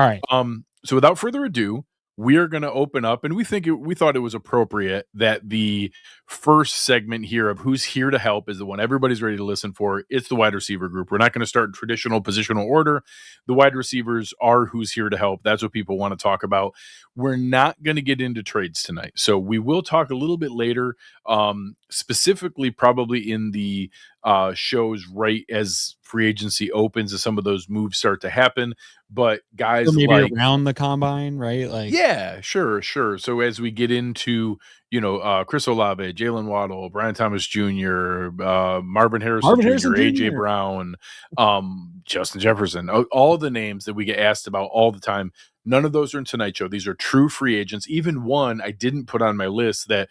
All right. So without further ado, we are going to open up, and we thought it was appropriate that the first segment here of who's here to help is the one everybody's ready to listen for. It's the wide receiver group. We're not going to start in traditional positional order. The wide receivers are who's here to help. That's what people want to talk about. We're not going to get into trades tonight, so we will talk a little bit later, specifically probably in the shows right as free agency opens and some of those moves start to happen. But guys, So maybe like, around the combine, right? Like, yeah, sure. So as we get into, Chris Olave, Jalen Waddle, Brian Thomas Jr., Marvin Harrison Jr., AJ Brown, Justin Jefferson, all the names that we get asked about all the time. None of those are in tonight's show. These are true free agents. Even one I didn't put on my list that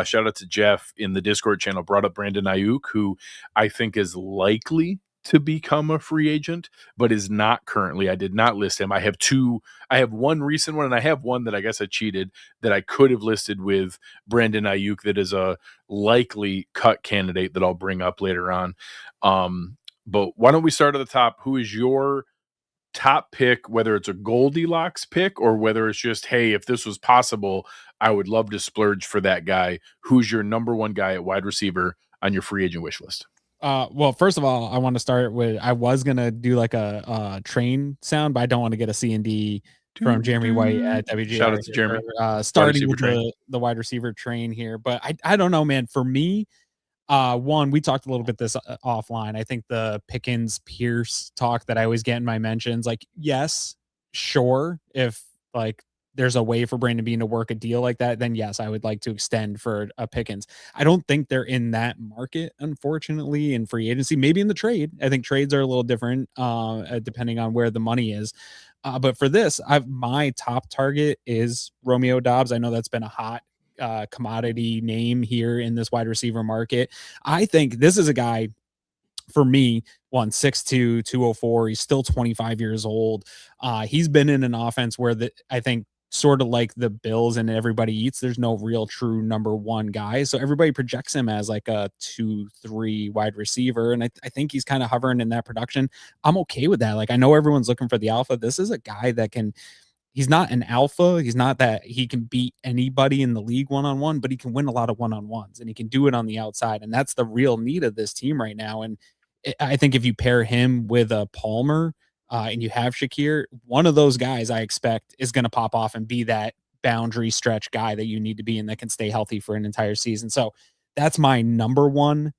shout out to Jeff in the Discord channel brought up Brandon Ayuk, who I think is likely to become a free agent, but is not currently. I did not list him. I have one recent one, and I have one that I guess I cheated that I could have listed with Brandon Ayuk that is a likely cut candidate that I'll bring up later on. But why don't we start at the top? Who is your top pick, whether it's a Goldilocks pick or whether it's just, hey, if this was possible, I would love to splurge for that guy. Who's your number one guy at wide receiver on your free agent wish list? Well, first of all, I want to start with, I was gonna do like a train sound, but I don't want to get a C&D from Jeremy White at WGR. Shout out to Jeremy. Starting with the wide receiver train here, but I don't know, man. For me, one, we talked a little bit this offline. I think the Pickens Pierce talk that I always get in my mentions, like, yes, sure, if like there's a way for Brandon Beane to work a deal like that, then yes, I would like to extend for a Pickens. I don't think they're in that market, unfortunately, in free agency. Maybe in the trade. I think trades are a little different depending on where the money is. But for this, my top target is Romeo Doubs. I know that's been a hot commodity name here in this wide receiver market. I think this is a guy, for me, 6'2", 204. He's still 25 years old. He's been in an offense where I think sort of like the Bills and everybody eats, there's no real true number one guy. So everybody projects him as like a 2-3 wide receiver. And I think he's kind of hovering in that production. I'm okay with that. Like, I know everyone's looking for the alpha. This is a guy that he's not an alpha. He's not that he can beat anybody in the league one-on-one, but he can win a lot of one-on-ones and he can do it on the outside. And that's the real need of this team right now. And I think if you pair him with a Palmer and you have Shakir, one of those guys I expect is going to pop off and be that boundary stretch guy that you need to be and that can stay healthy for an entire season. So that's my number one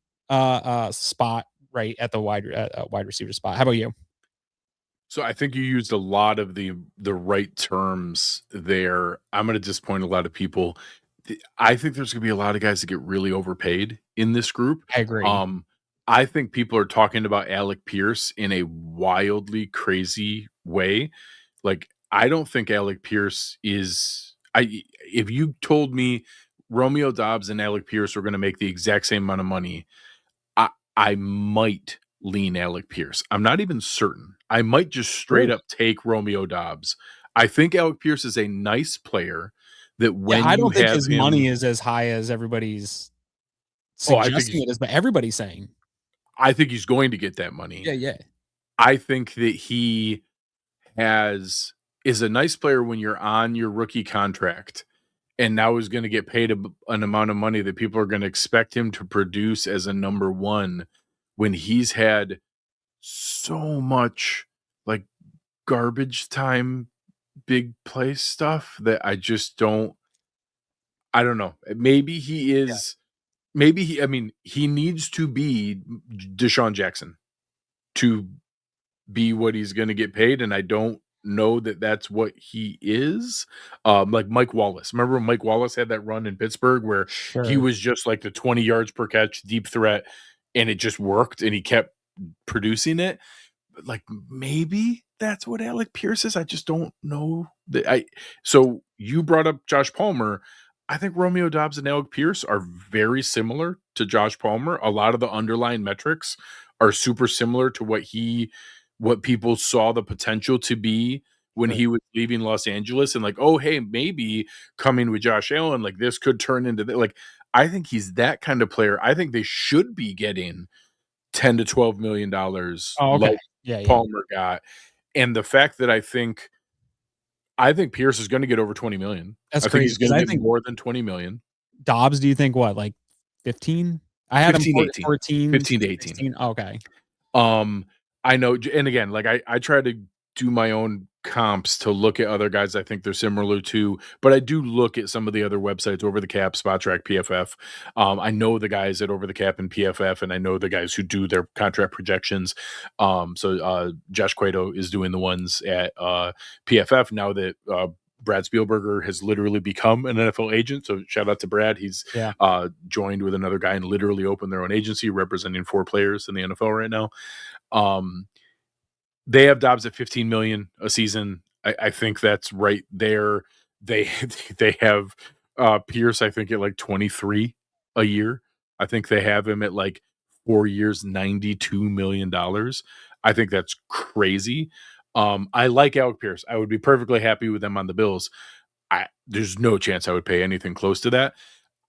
spot right at the wide receiver spot. How about you? So I think you used a lot of the right terms there. I'm going to disappoint a lot of people. I think there's going to be a lot of guys that get really overpaid in this group. I agree. I think people are talking about Alec Pierce in a wildly crazy way. Like, I don't think Alec Pierce is. If you told me Romeo Doubs and Alec Pierce were going to make the exact same amount of money, I might lean Alec Pierce. I'm not even certain. I might just straight up take Romeo Doubs. I think Alec Pierce is a nice player that when I don't think his him, money is as high as every's suggesting it is, but everybody's saying. I think he's going to get that money. Yeah. I think that he is a nice player when you're on your rookie contract and now is going to get paid an amount of money that people are going to expect him to produce as a number one when he's had so much like garbage time, big play stuff that I don't know. Maybe he is, he needs to be Deshaun Jackson to be what he's going to get paid. And I don't know that that's what he is. Like Mike Wallace. Remember when Mike Wallace had that run in Pittsburgh where he was just like the 20 yards per catch deep threat and it just worked and he kept producing it? Like, maybe that's what Alec Pierce is. I just don't know that. So you brought up Josh Palmer. I think Romeo Doubs and Alec Pierce are very similar to Josh Palmer. A lot of the underlying metrics are super similar to what people saw the potential to be when he was leaving Los Angeles, and like, oh, hey, maybe coming with Josh Allen, like this could turn into like, I think he's that kind of player. I think they should be getting $10 to $12 million like Palmer got. And the fact that I think I think Pierce is going to get over 20 million. That's I think crazy he's going to get think more than 20 million. Dobbs, do you think what, like 15? I had him 18. 14, 15 to 18. 16. Okay. I know, and again, like I try to do my own comps to look at other guys I think they're similar to, but I do look at some of the other websites, Over the Cap, Spot Track, PFF. I know the guys at Over the Cap and PFF, and I know the guys who do their contract projections. So Josh Cueto is doing the ones at PFF now that Brad Spielberger has literally become an NFL agent. So shout out to Brad. He's joined with another guy and literally opened their own agency representing 4 players in the NFL right now. They have Dobbs at 15 million a season. I think that's right there. They have Pierce, I think, at like 23 a year. I think they have him at like 4 years, $92 million. I think that's crazy. I like Alec Pierce. I would be perfectly happy with them on the Bills. There's no chance I would pay anything close to that.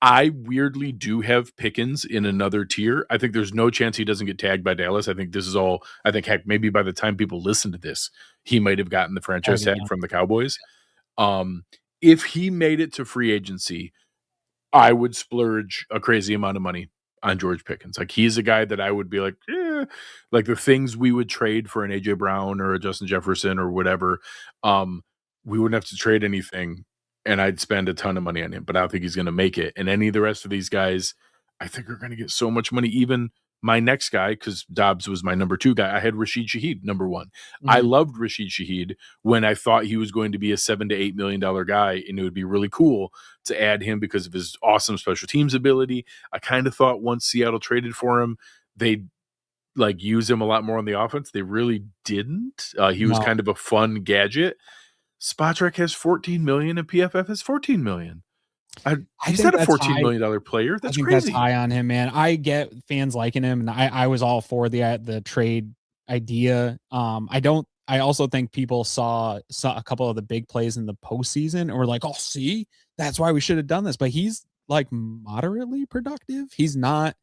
I weirdly do have Pickens in another tier. I think there's no chance he doesn't get tagged by Dallas. I think this is all, I think, heck, maybe by the time people listen to this, he might have gotten the franchise tag from the Cowboys. If he made it to free agency, I would splurge a crazy amount of money on George Pickens. Like, he's a guy that I would be like, like the things we would trade for an AJ Brown or a Justin Jefferson or whatever, we wouldn't have to trade anything, and I'd spend a ton of money on him, but I don't think he's going to make it. And any of the rest of these guys, I think are going to get so much money. Even my next guy, because Dobbs was my number 2 guy, I had Rashid Shaheed, number 1. Mm-hmm. I loved Rashid Shaheed when I thought he was going to be a $7 to $8 million guy, and it would be really cool to add him because of his awesome special teams ability. I kind of thought once Seattle traded for him, they'd like use him a lot more on the offense. They really didn't. He was kind of a fun gadget. Spotrac has 14 million and PFF has 14 million. He's not a $14 million player. That's crazy. That's high on him, man. I get fans liking him, and I was all for the trade idea. I also think people saw a couple of the big plays in the postseason and were like, "Oh, see, that's why we should have done this." But he's like moderately productive. He's not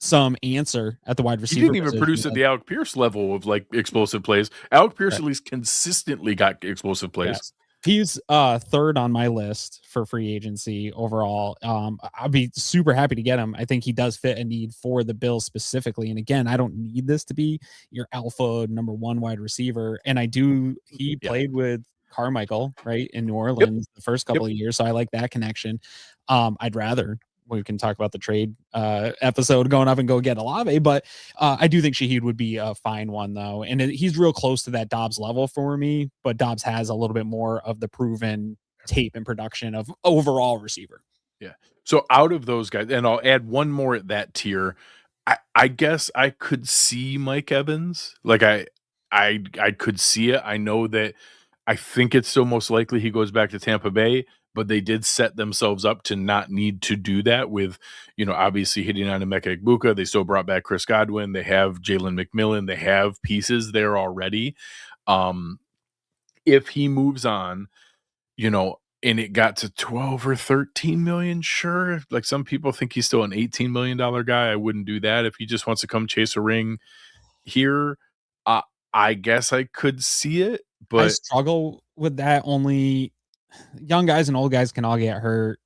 some answer at the wide receiver. He didn't even produce at the Alec Pierce level of like explosive plays. Alec Pierce at least consistently got explosive plays. Yes. He's third on my list for free agency overall. I'll be super happy to get him. I think he does fit a need for the Bills specifically. And again, I don't need this to be your alpha number 1 wide receiver. And he played with Carmichael, right, in New Orleans the first couple of years. So I like that connection. I'd rather, we can talk about the trade episode going up and go get Olave, but I do think Shaheed would be a fine one though. And he's real close to that Dobbs level for me, but Dobbs has a little bit more of the proven tape and production of overall receiver. Yeah. So out of those guys, and I'll add one more at that tier, I guess I could see Mike Evans. Like I could see it. I know that I think it's still most likely he goes back to Tampa Bay, but they did set themselves up to not need to do that with, obviously hitting on Emeka Egbuka. They still brought back Chris Godwin. They have Jalen McMillan. They have pieces there already. If he moves on, and it got to 12 or 13 million, sure. Like some people think he's still an $18 million guy. I wouldn't do that. If he just wants to come chase a ring here, I guess I could see it, but I struggle with that. Only young guys and old guys can all get hurt.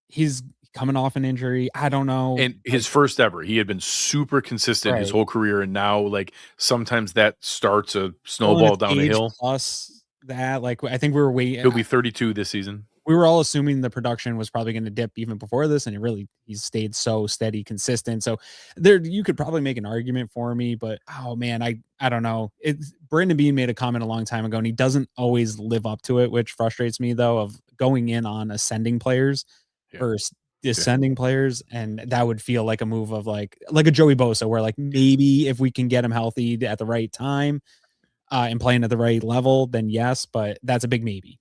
He's coming off an injury. I don't know. And his first ever, he had been super consistent his whole career. And now like sometimes that starts a snowball down a hill. Plus that, like, I think we were waiting. He'll be 32 this season. We were all assuming the production was probably going to dip even before this. And he's stayed so steady, consistent. So you could probably make an argument for me, but oh man, I don't know. Brandon Beane made a comment a long time ago and he doesn't always live up to it, which frustrates me though, of going in on ascending players versus descending players. And that would feel like a move of like a Joey Bosa, where like maybe if we can get him healthy at the right time and playing at the right level, then yes, but that's a big maybe.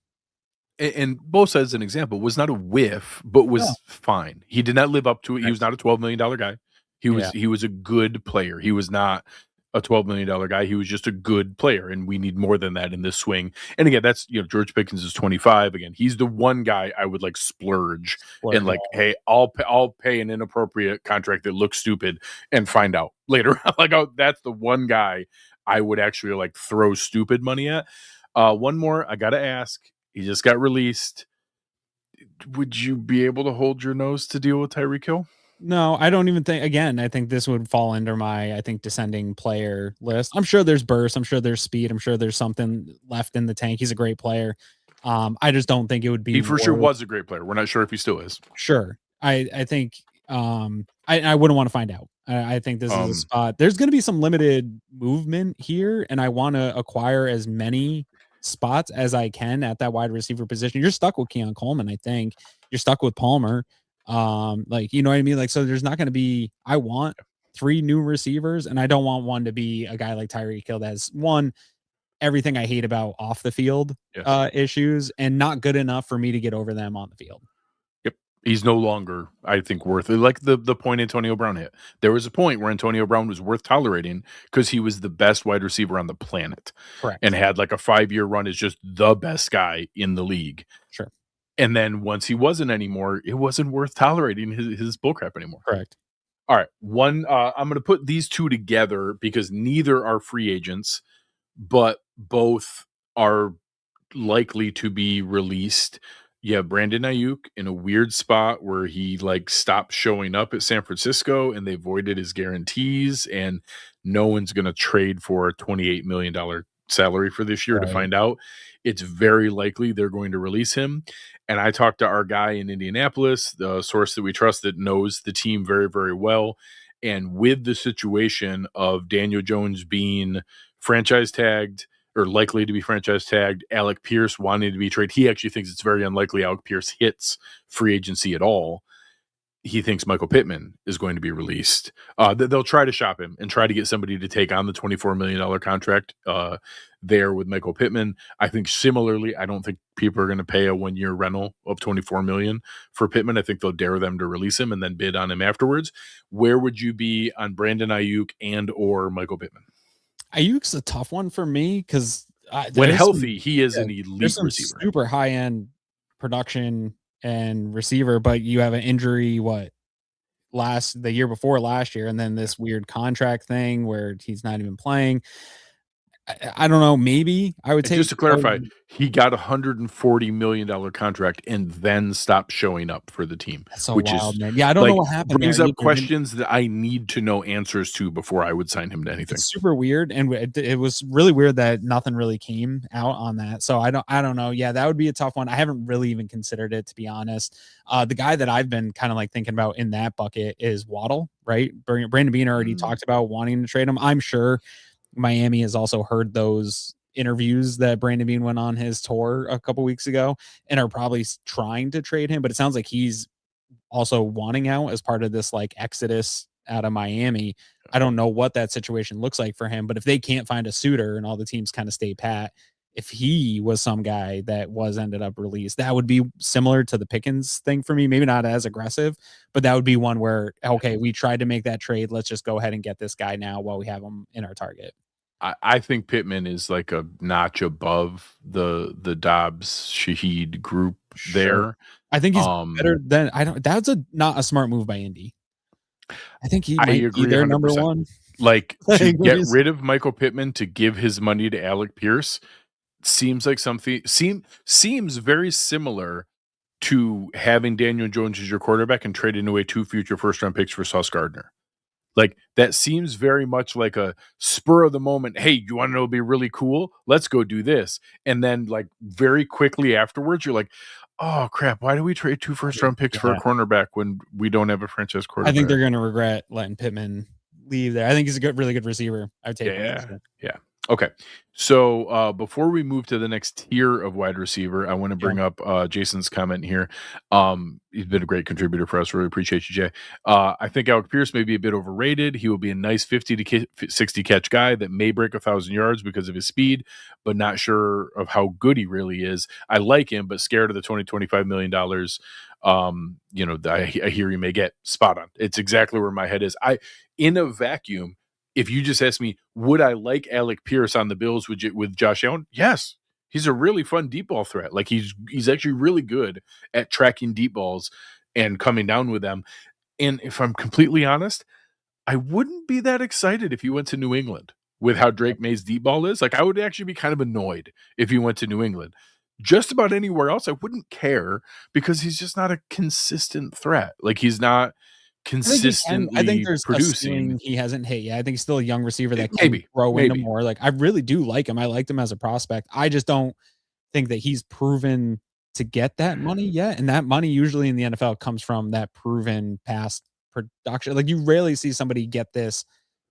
And Bosa, as an example, was not a whiff, but was fine. He did not live up to it. He was not a $12 million guy. He was a good player. He was not a $12 million guy. He was just a good player, and we need more than that in this swing. And again, that's George Pickens is 25. Again, he's the one guy I would like splurge and like, hey, I'll pay an inappropriate contract that looks stupid and find out later. Like, that's the one guy I would actually like throw stupid money at. One more, I gotta ask. He just got released. Would you be able to hold your nose to deal with Tyreek Hill? No, I don't even think. Again, I think this would fall under my, I think, descending player list. I'm sure there's burst. I'm sure there's speed. I'm sure there's something left in the tank. He's a great player. I just don't think it would be He for sure worth. was a great player. We're not sure if he still is. Sure. I think I wouldn't want to find out. I think this is a spot. There's going to be some limited movement here, and I want to acquire as many spots as I can at that wide receiver position. You're stuck with Keon Coleman, I think. You're stuck with Palmer. Like, you know what I mean? Like, so there's not going to be, I want 3 new receivers, and I don't want one to be a guy like Tyreek Hill that's one, everything I hate about off the field issues, and not good enough for me to get over them on the field. Yep. He's no longer, I think, worth it. Like the point Antonio Brown hit. There was a point where Antonio Brown was worth tolerating because he was the best wide receiver on the planet. Correct. And had like a 5-year run as just the best guy in the league. Sure. And then once he wasn't anymore, it wasn't worth tolerating his bullcrap anymore. Correct. All right. One, I'm going to put these two together because neither are free agents, but both are likely to be released. You have Brandon Ayuk in a weird spot where he like stopped showing up at San Francisco and they voided his guarantees, and no one's going to trade for a $28 million salary for this year to find out. It's very likely they're going to release him. And I talked to our guy in Indianapolis, the source that we trust that knows the team very, very well. And with the situation of Daniel Jones being franchise tagged, or likely to be franchise tagged, Alec Pierce wanting to be traded, he actually thinks it's very unlikely Alec Pierce hits free agency at all. He thinks Michael Pittman is going to be released. They'll try to shop him and try to get somebody to take on the $24 million contract there with Michael Pittman. I think similarly, I don't think people are going to pay a 1-year rental of $24 million for Pittman. I think they'll dare them to release him and then bid on him afterwards. Where would you be on Brandon Ayuk and or Michael Pittman? Ayuk's a tough one for me because when healthy, he is an elite receiver. Super high end production and receiver, but you have an injury the year before last year, and then this weird contract thing where he's not even playing. I don't know. Maybe I would say, just to clarify, he got $140 million contract and then stopped showing up for the team. That's so wild, man. Yeah, I don't know what happened. Brings up questions that I need to know answers to before I would sign him to anything. It's super weird, and it was really weird that nothing really came out on that. So I don't know. Yeah, that would be a tough one. I haven't really even considered it, to be honest. The guy that I've been kind of like thinking about in that bucket is Waddle, right? Brandon Beane already talked about wanting to trade him. I'm sure Miami has also heard those interviews that Brandon Beane went on his tour a couple weeks ago and are probably trying to trade him, but it sounds like he's also wanting out as part of this like exodus out of Miami. I don't know what that situation looks like for him, but if they can't find a suitor and all the teams kind of stay pat, if he was some guy that ended up released, that would be similar to the Pickens thing for me. Maybe not as aggressive, but that would be one where, okay, we tried to make that trade. Let's just go ahead and get this guy now while we have him in our target. I think Pittman is like a notch above the Dobbs Shaheed group there. I think he's better than that's not a smart move by Indy. I think he might be their 100%. Number one. Like to get rid of Michael Pittman to give his money to Alec Pierce seems like something seems very similar to having Daniel Jones as your quarterback and trading away 2 future first-round picks for Sauce Gardner. Like that seems very much like a spur of the moment. Hey, you want to know what'd be really cool? Let's go do this. And then like very quickly afterwards, you're like, oh crap, why do we trade 2 first-round picks for a cornerback when we don't have a franchise quarterback? I think they're going to regret letting Pittman leave there. I think he's a really good receiver. I'd take him. Yeah. Okay. So before we move to the next tier of wide receiver, I want to bring up Jason's comment here. He's been a great contributor for us. Really appreciate you, Jay. I think Alec Pierce may be a bit overrated. He will be a nice 50 to 60 catch guy that may break 1,000 yards because of his speed, but not sure of how good he really is. I like him, but scared of the $25 million. I hear he may get spot on. It's exactly where my head is. In a vacuum, if you just ask me, would I like Alec Pierce on the Bills with Josh Allen? Yes. He's a really fun deep ball threat. Like he's actually really good at tracking deep balls and coming down with them. And if I'm completely honest, I wouldn't be that excited if he went to New England. with how Drake May's deep ball is. Like, I would actually be kind of annoyed if he went to New England. Just about anywhere else, I wouldn't care because he's just not a consistent threat. Like, he's not I think consistently there's a producing. ceiling he hasn't hit yet. I think he's still a young receiver that can Maybe, grow into maybe. more. Like, I really do like him. I liked him as a prospect. I just don't think that he's proven to get that money yet, and that money usually in the NFL comes from that proven past production. Like, you rarely see somebody get this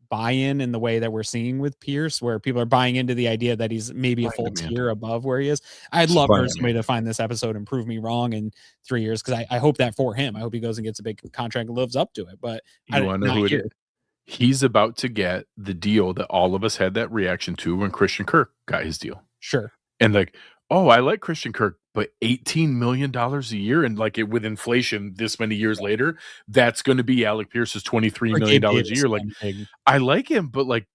buy-in in the way that we're seeing with Pierce, where people are buying into the idea that he's maybe a Supply and full demand. tier above where he is. I'd love Supply for and somebody to demand. find this episode and prove me wrong in 3 years, because I hope that for him. I hope he goes and gets a big contract and lives up to it, but You wanna know not who it is? here. He's about to get the deal that all of us had that reaction to when Christian Kirk got his deal. Sure. And like, oh, I like Christian Kirk, but $18 million a year, and like, it with inflation this many years later, that's gonna be Alec Pierce's $23 Or million Gabe a Davis year. Like, again, big. I like him, but like,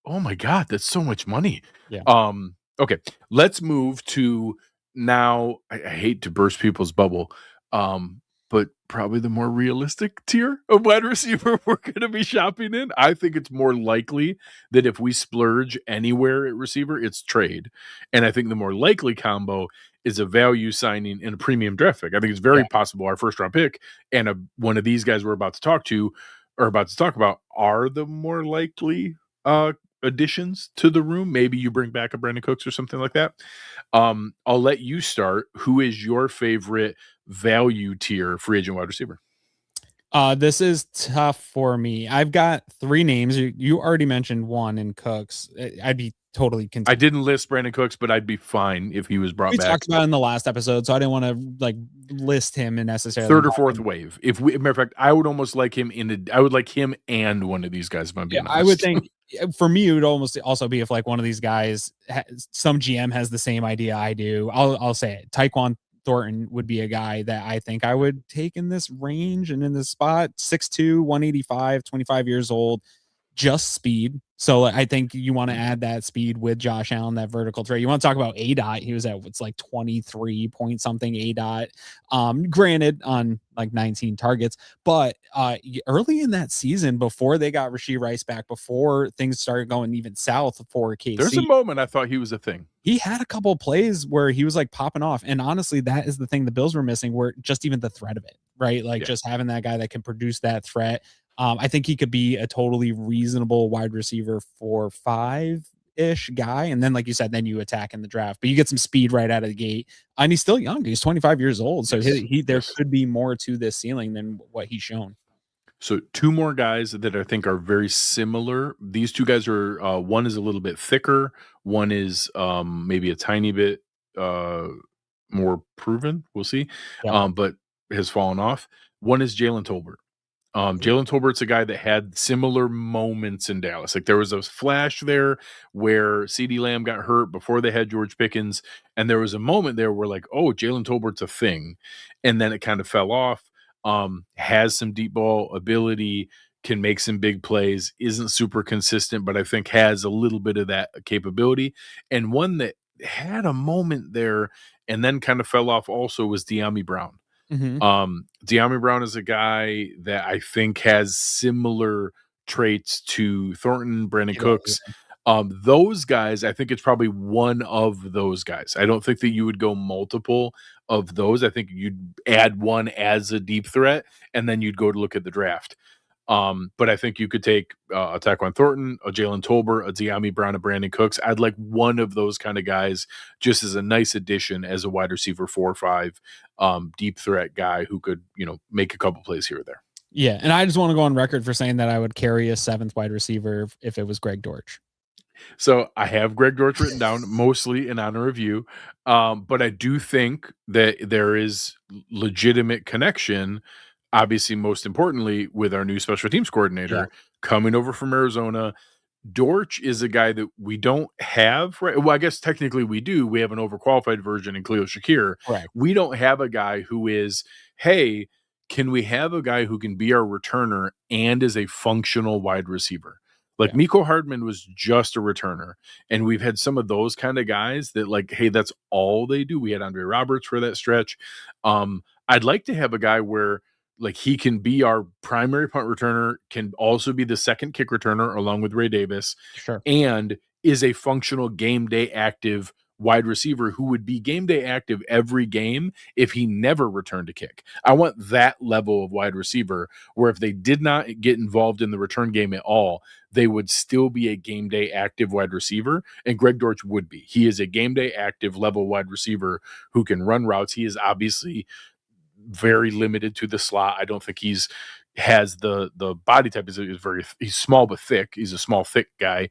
oh my god, that's so much money. Yeah. Okay, let's move to now. I hate to burst people's bubble, but probably the more realistic tier of wide receiver we're going to be shopping in. I think it's more likely that if we splurge anywhere at receiver, it's trade, and I think the more likely combo is a value signing in a premium draft pick. I think it's very Yeah. possible our first round pick and one of these guys we're about to talk to or about to talk about are the more likely additions to the room. Maybe you bring back a Brandon Cooks or something like that. I'll let you start. Who is your favorite value tier free agent wide receiver? This is tough for me. I've got 3 names. You already mentioned one in Cooks. I'd be totally I content. didn't list Brandon Cooks, but I'd be fine if he was brought We back. talked about it in the last episode, so I didn't want to like list him and necessarily Third or fourth wave. If we, matter of fact, I would almost like him I would like him and one of these guys. If I'm Yeah, being I would honest, think for me, it would almost also be if like one of these guys, some GM has the same idea I do. I'll say it. Tyquan Thornton would be a guy that I think I would take in this range and in this spot. 6'2", 185, 25 years old, just speed. So I think you want to add that speed with Josh Allen, that vertical threat. You want to talk about ADOT. He was at what's like 23 point something ADOT. Granted on like 19 targets, but early in that season, before they got Rashee Rice back, before things started going even south for there's a KC, moment I thought he was a thing. he had a couple of plays where he was like popping off. And honestly, that is the thing the Bills were missing, were just even the threat of it, right? Like just having that guy that can produce that threat. I think he could be a totally reasonable wide receiver for 5-ish guy. And then, like you said, then you attack in the draft, but you get some speed right out of the gate. And he's still young. He's 25 years old. So there could be more to this ceiling than what he's shown. So 2 more guys that I think are very similar. These 2 guys are one is a little bit thicker, one is maybe a tiny bit more proven. We'll see, Yeah. but has fallen off. One is Jalen Tolbert. Jalen Tolbert's a guy that had similar moments in Dallas. Like there was a flash there where CeeDee Lamb got hurt before they had George Pickens, and there was a moment there where like, oh, Jalen Tolbert's a thing, and then it kind of fell off. Has some deep ball ability, can make some big plays, isn't super consistent, but I think has a little bit of that capability. And one that had a moment there and then kind of fell off also was De'Ami Brown. De'Ami Brown is a guy that I think has similar traits to Thornton, Brandon Cooks. Those guys, I think it's probably one of those guys. I don't think that you would go multiple of those. I think you'd add one as a deep threat, and then you'd go to look at the draft. But I think you could take a Tyquan Thornton, a Jalen Tolbert, a De'Ami Brown, a Brandon Cooks. I'd like one of those kind of guys just as a nice addition as a wide receiver 4 or 5 deep threat guy who could, make a couple plays here or there. Yeah. And I just want to go on record for saying that I would carry a 7th wide receiver if it was Greg Dortch. So I have Greg Dortch written down mostly in honor of you. But I do think that there is legitimate connection, obviously, most importantly, with our new special teams coordinator coming over from Arizona. Dortch is a guy that we don't have, right? Well, I guess technically we do. We have an overqualified version in Khalil Shakir. Correct. We don't have a guy who is, hey, can we have a guy who can be our returner and is a functional wide receiver? Like Mecole Hardman was just a returner. And we've had some of those kind of guys that like, hey, that's all they do. We had Andre Roberts for that stretch. I'd like to have a guy where Like, he can be our primary punt returner, can also be the second kick returner along with Ray Davis, Sure. and is a functional game day active wide receiver who would be game day active every game if he never returned a kick. I want that level of wide receiver where if they did not get involved in the return game at all, they would still be a game day active wide receiver. And Greg Dortch would be. He is a game day active level wide receiver who can run routes. He is obviously very limited to the slot. I don't think has the body type is very, he's small but thick. He's a small thick guy.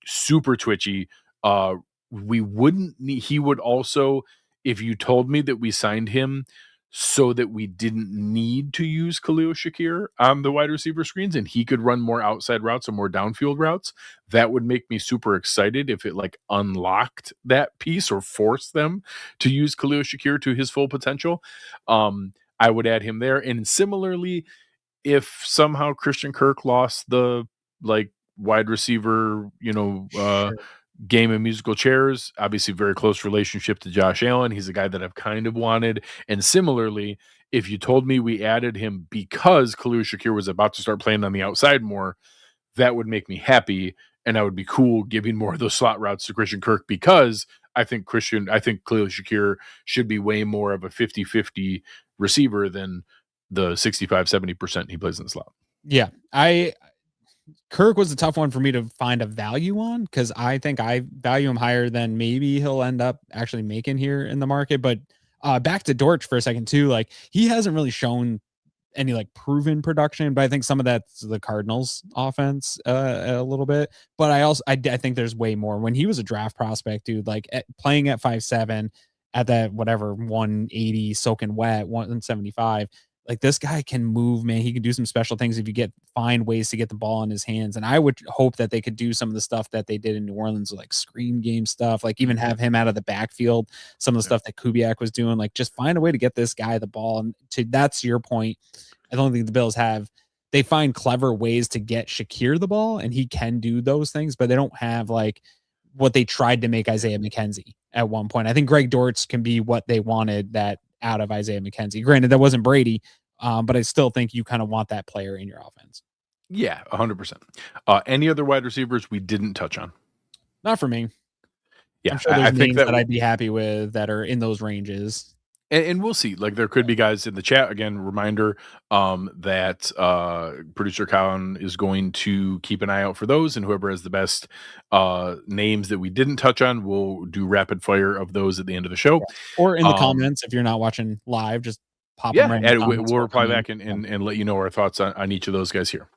Super twitchy. We wouldn't need, he would also, if you told me that we signed him so that we didn't need to use Khalil Shakir on the wide receiver screens and he could run more outside routes and more downfield routes, that would make me super excited if it like unlocked that piece or forced them to use Khalil Shakir to his full potential. I would add him there. And similarly, if somehow Christian Kirk lost the like wide receiver, Sure. game of musical chairs, obviously very close relationship to Josh Allen. He's a guy that I've kind of wanted. And similarly, if you told me we added him because Khalil Shakir was about to start playing on the outside more, that would make me happy. And I would be cool giving more of those slot routes to Christian Kirk because I think Khalil Shakir should be way more of a 50-50 receiver than the 65-70% he plays in the slot. Yeah. Kirk was a tough one for me to find a value on because I think I value him higher than maybe he'll end up actually making here in the market. But back to Dortch for a second too, like he hasn't really shown any like proven production, but I think some of that's the Cardinals offense a little bit. But I think there's way more. When he was a draft prospect, dude, like playing at 5'7" at that whatever 180 soaking wet 175. Like this guy can move, man. He can do some special things if you find ways to get the ball in his hands. And I would hope that they could do some of the stuff that they did in New Orleans, like screen game stuff, like even have him out of the backfield. Some of the stuff that Kubiak was doing, like just find a way to get this guy the ball. And that's your point. I don't think the Bills they find clever ways to get Shakir the ball, and he can do those things, but they don't have like what they tried to make Isaiah McKenzie at one point. I think Greg Dortch can be what they wanted that out of Isaiah McKenzie. Granted, that wasn't Brady, but I still think you kind of want that player in your offense. Yeah, 100%. Any other wide receivers we didn't touch on? Not for me. Yeah, I'm sure there's names that I'd be happy with that are in those ranges. And we'll see. Like there could be guys in the chat. Again, reminder that producer Colin is going to keep an eye out for those, and whoever has the best names that we didn't touch on, we'll do rapid fire of those at the end of the show. Yeah. Or in the comments if you're not watching live, just pop them right in the comments. We'll reply back and let you know our thoughts on each of those guys here.